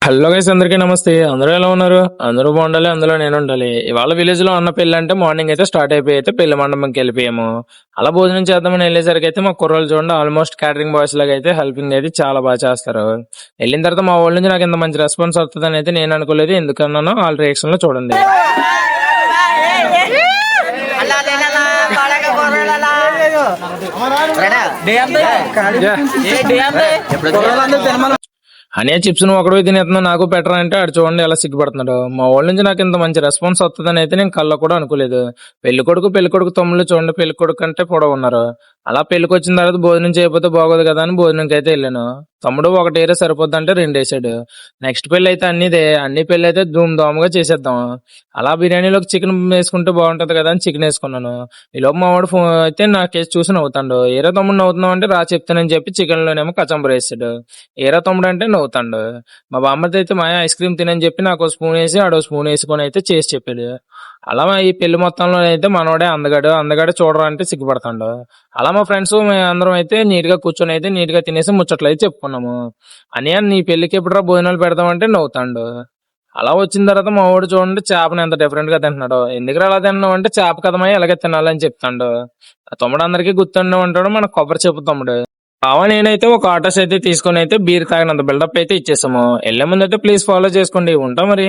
Hello guys, అందరికీ నమస్తే. అందరూ ఎలా ఉన్నారు? అందరూ బాగుండాలి, అందులో నేను ఉండాలి. ఇవాళ విలేజ్ లో ఉన్న పెళ్లి అంటే మార్నింగ్ అయితే స్టార్ట్ అయిపోయి అయితే పెళ్లి మండపంకి వెళ్ళిపోయాము. అలా భోజనం చేద్దామని వెళ్ళేసరికి అయితే మా కుర్రోళ్ళు చూడండి ఆల్మోస్ట్ క్యాటరింగ్ బాయ్స్ లాగా అయితే హెల్పింగ్ అయితే చాలా బాగా చేస్తారు. వెళ్ళిన తర్వాత మా వాళ్ళ నుంచి నాకు ఇంత మంచి రెస్పాన్స్ వస్తుందని అయితే నేను అనుకోలేదు. ఎందుకన్నానో వాళ్ళ రియాక్షన్ లో చూడండి. హనీ చిప్స్ ను ఒకడే తినేస్తున్నా, నాకు పెట్టరా అంటే ఆడు చూడండి ఎలా సిగ్గుపడుతున్నాడు. మా వాళ్ళ నుంచి నాకు ఇంత మంచి రెస్పాన్స్ వస్తుందని అయితే నేను కళ్ళ కూడా అనుకోలేదు. పెళ్లి కొడుకు తమ్ముళ్ళు చూడండి, పెళ్లి కొడుకు అంటే పొడవు ఉన్నారు. అలా పెళ్లికి వచ్చిన తర్వాత భోజనం చేయకపోతే బాగోదు కదా అని భోజనంకి అయితే వెళ్ళాను. తమ్ముడు ఒకటి ఏరే సరిపోద్ది అంటే రెండు వేసాడు. నెక్స్ట్ పెళ్లి అయితే అన్ని పెళ్లి అయితే ధూమ్ ధామ్గా చేసేద్దాం. అలా బిర్యానీలోకి చికెన్ వేసుకుంటే బాగుంటది కదా అని చికెన్ వేసుకున్నాను. ఈలోపు మా వాడు ఫోన్ అయితే నా కేసు చూసి నవ్వుతాడు. ఏరా తమ్ముడు నవ్వుతున్నావు అంటే రా చెప్తానని చెప్పి చికెన్ లోనేమో కచంబర్ వేసాడు. ఏరా తమ్ముడు అంటే నవ్వుతాడు. మా బామ్మతో అయితే మాయ ఐస్ క్రీమ్ తినని చెప్పి నాకు స్పూన్ వేసి ఆడో స్పూన్ వేసుకొని అయితే చేసి చెప్పాడు. అలా ఈ పెళ్లి మొత్తంలో అయితే మనోడే అందగాడు చూడరా అంటే సిగ్గుపడతాడు. అలా మా ఫ్రెండ్స్ అందరం అయితే నీట్ గా కూర్చొని అయితే నీట్ గా తినేసి ముచ్చట్లు అయితే చెప్పుకున్నాము. అని నీ పెళ్లికి ఎప్పుడురా భోజనాలు పెడతామంటే నవ్వుతాడు. అలా వచ్చిన తర్వాత మా వాడు చూడండి చేపను ఎంత డిఫరెంట్ గా తింటున్నాడు. ఎందుకు అలా తిన్నావు అంటే చేప కదమై ఎలాగే తినాలని చెప్తాడు. తమ్ముడు అందరికీ గుర్తుండే ఉంటాడు మన కొబ్బరి చెప్పు తమ్ముడు. బావ నేనైతే ఒక ఆటోస్ అయితే తీసుకొని అయితే బీర్ తాగినంత బిల్డప్ అయితే ఇచ్చేసాము. వెళ్లే ముందు అయితే ప్లీజ్ ఫాలో చేసుకోండి. ఉంటా మరి.